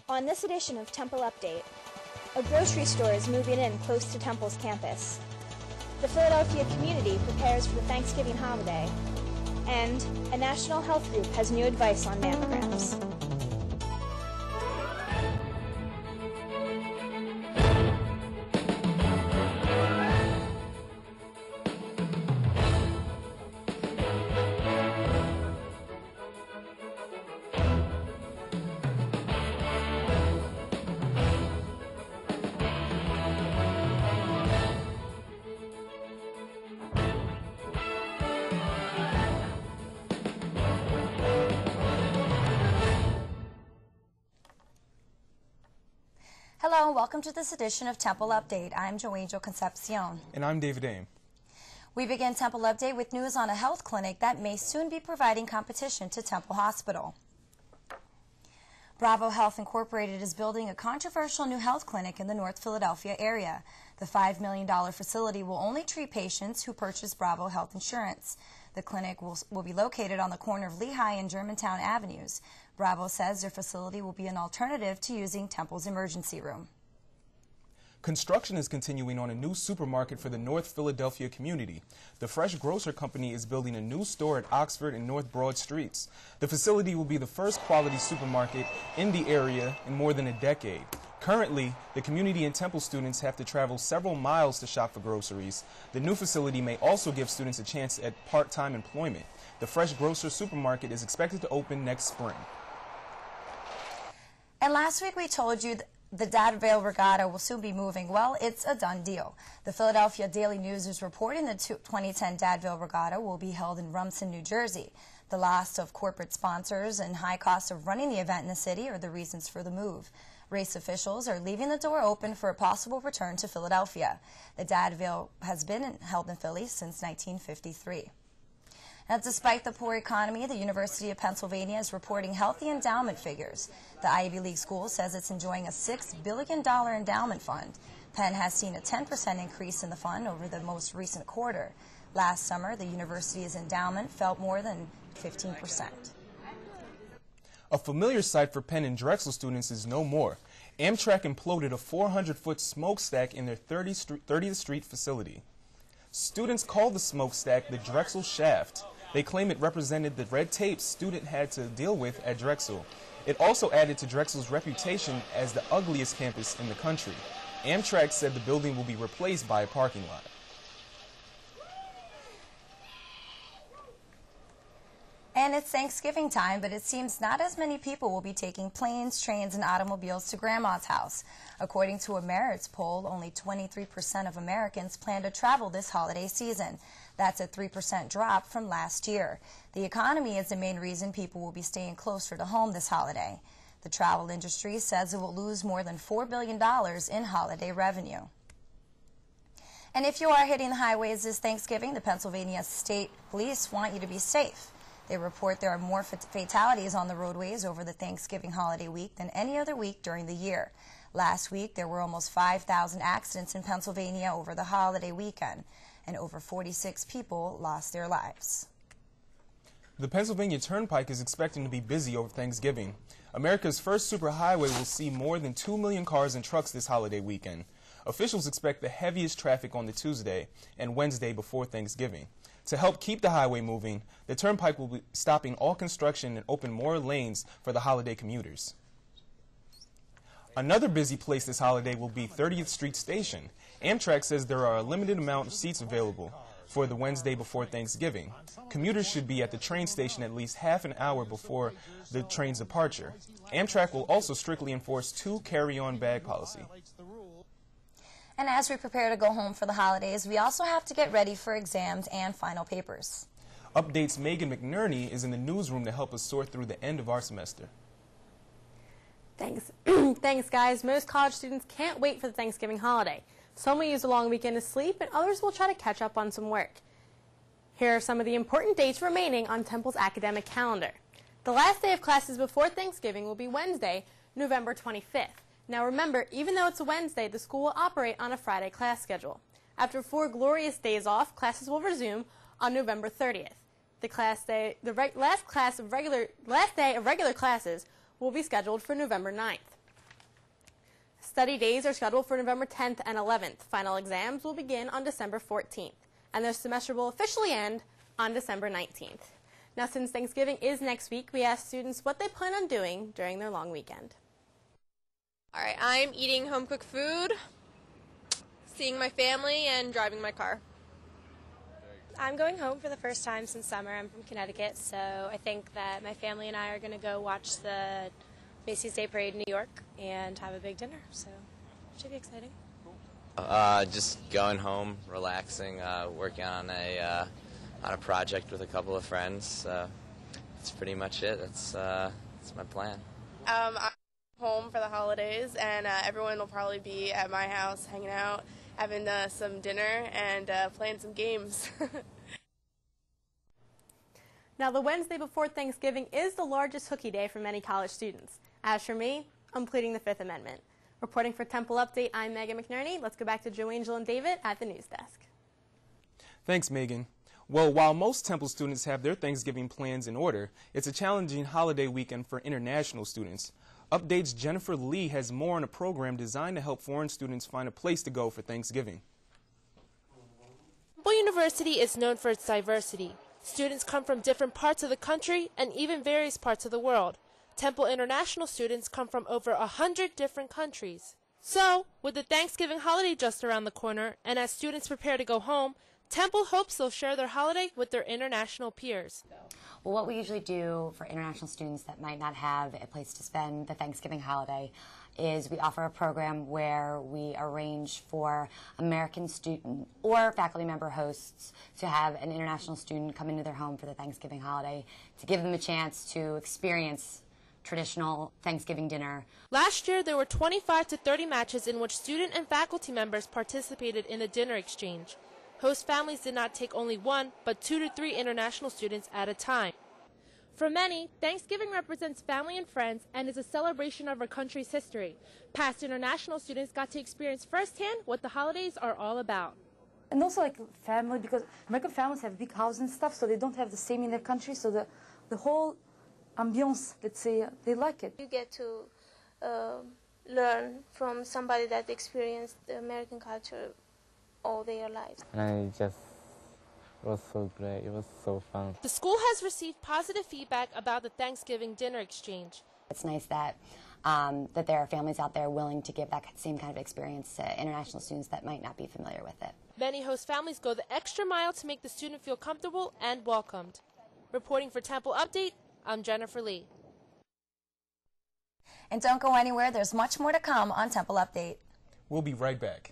On this edition of Temple Update, a grocery store is moving in close to Temple's campus. The Philadelphia community prepares for the Thanksgiving holiday, and a national health group has new advice on mammograms. Hello and welcome to this edition of Temple Update. I'm Joangel Concepcion. And I'm David Aim. We begin Temple Update with news on a health clinic that may soon be providing competition to Temple Hospital. Bravo Health Incorporated is building a controversial new health clinic in the North Philadelphia area. The $5 million facility will only treat patients who purchase Bravo Health insurance. The clinic will be located on the corner of Lehigh and Germantown Avenues. Bravo says their facility will be an alternative to using Temple's emergency room. Construction is continuing on a new supermarket for the North Philadelphia community. The Fresh Grocer Company is building a new store at Oxford and North Broad Streets. The facility will be the first quality supermarket in the area in more than a decade. Currently, the community and Temple students have to travel several miles to shop for groceries. The new facility may also give students a chance at part-time employment. The Fresh Grocer Supermarket is expected to open next spring. And last week we told you the Dadville Regatta will soon be moving. Well, it's a done deal. The Philadelphia Daily News is reporting the 2010 Dadville Regatta will be held in Rumson, New Jersey. The loss of corporate sponsors and high cost of running the event in the city are the reasons for the move. Race officials are leaving the door open for a possible return to Philadelphia. The Dadville has been held in Philly since 1953. Now, despite the poor economy, the University of Pennsylvania is reporting healthy endowment figures. The Ivy League school says it's enjoying a $6 billion endowment fund. Penn has seen a 10% increase in the fund over the most recent quarter. Last summer, the university's endowment fell more than 15%. A familiar sight for Penn and Drexel students is no more. Amtrak imploded a 400-foot smokestack in their 30th Street facility. Students call the smokestack the Drexel Shaft. They claim it represented the red tape students had to deal with at Drexel. It also added to Drexel's reputation as the ugliest campus in the country. Amtrak said the building will be replaced by a parking lot. And it's Thanksgiving time, but it seems not as many people will be taking planes, trains, and automobiles to Grandma's house. According to a Merits poll, only 23% of Americans plan to travel this holiday season. That's a 3% drop from last year. The economy is the main reason people will be staying closer to home this holiday. The travel industry says it will lose more than $4 billion in holiday revenue. And if you are hitting the highways this Thanksgiving, the Pennsylvania State Police want you to be safe. They report there are more fatalities on the roadways over the Thanksgiving holiday week than any other week during the year. Last week, there were almost 5,000 accidents in Pennsylvania over the holiday weekend, and over 46 people lost their lives. The Pennsylvania Turnpike is expecting to be busy over Thanksgiving. America's first superhighway will see more than 2 million cars and trucks this holiday weekend. Officials expect the heaviest traffic on the Tuesday and Wednesday before Thanksgiving. To help keep the highway moving, the Turnpike will be stopping all construction and open more lanes for the holiday commuters. Another busy place this holiday will be 30th Street Station. Amtrak says there are a limited amount of seats available for the Wednesday before Thanksgiving. Commuters should be at the train station at least half an hour before the train's departure. Amtrak will also strictly enforce 2 carry-on bag policy. And as we prepare to go home for the holidays, we also have to get ready for exams and final papers. Update's Megan McNerney is in the newsroom to help us sort through the end of our semester. Thanks. Thanks, guys. Most college students can't wait for the Thanksgiving holiday. Some will use a long weekend to sleep, and others will try to catch up on some work. Here are some of the important dates remaining on Temple's academic calendar. The last day of classes before Thanksgiving will be Wednesday, November 25th. Now remember, even though it's a Wednesday, the school will operate on a Friday class schedule. After 4 glorious days off, classes will resume on November 30th. Last day of regular classes will be scheduled for November 9th. Study days are scheduled for November 10th and 11th. Final exams will begin on December 14th, and their semester will officially end on December 19th. Now, since Thanksgiving is next week, we asked students what they plan on doing during their long weekend. All right, I'm eating home-cooked food, seeing my family, and driving my car. I'm going home for the first time since summer. I'm from Connecticut, so I think that my family and I are going to go watch the Macy's Day Parade in New York and have a big dinner, so it should be exciting. Just going home, relaxing, working on a project with a couple of friends. That's pretty much it. That's my plan. I'm home for the holidays, and everyone will probably be at my house hanging out, having some dinner, and playing some games. Now, the Wednesday before Thanksgiving is the largest hooky day for many college students. As for me, I'm pleading the Fifth Amendment. Reporting for Temple Update, I'm Megan McNerney. Let's go back to Joe Angel and David at the news desk. Thanks, Megan. Well, while most Temple students have their Thanksgiving plans in order, it's a challenging holiday weekend for international students. Update's Jennifer Lee has more on a program designed to help foreign students find a place to go for Thanksgiving. Temple University is known for its diversity. Students come from different parts of the country and even various parts of the world. Temple International students come from over 100 different countries. So, with the Thanksgiving holiday just around the corner, and as students prepare to go home, Temple hopes they'll share their holiday with their international peers. Well, what we usually do for international students that might not have a place to spend the Thanksgiving holiday is we offer a program where we arrange for American student or faculty member hosts to have an international student come into their home for the Thanksgiving holiday to give them a chance to experience traditional Thanksgiving dinner. Last year, there were 25 to 30 matches in which student and faculty members participated in a dinner exchange. Host families did not take only one, but 2 to 3 international students at a time. For many, Thanksgiving represents family and friends and is a celebration of our country's history. Past international students got to experience firsthand what the holidays are all about. And also like family, because American families have big houses and stuff, so they don't have the same in their country, so the whole ambiance, let's say, they like it. You get to learn from somebody that experienced the American culture all their lives. And it was so great. It was so fun. The school has received positive feedback about the Thanksgiving dinner exchange. It's nice that that there are families out there willing to give that same kind of experience to international students that might not be familiar with it. Many host families go the extra mile to make the student feel comfortable and welcomed. Reporting for Temple Update, I'm Jennifer Lee. And don't go anywhere. There's much more to come on Temple Update. We'll be right back.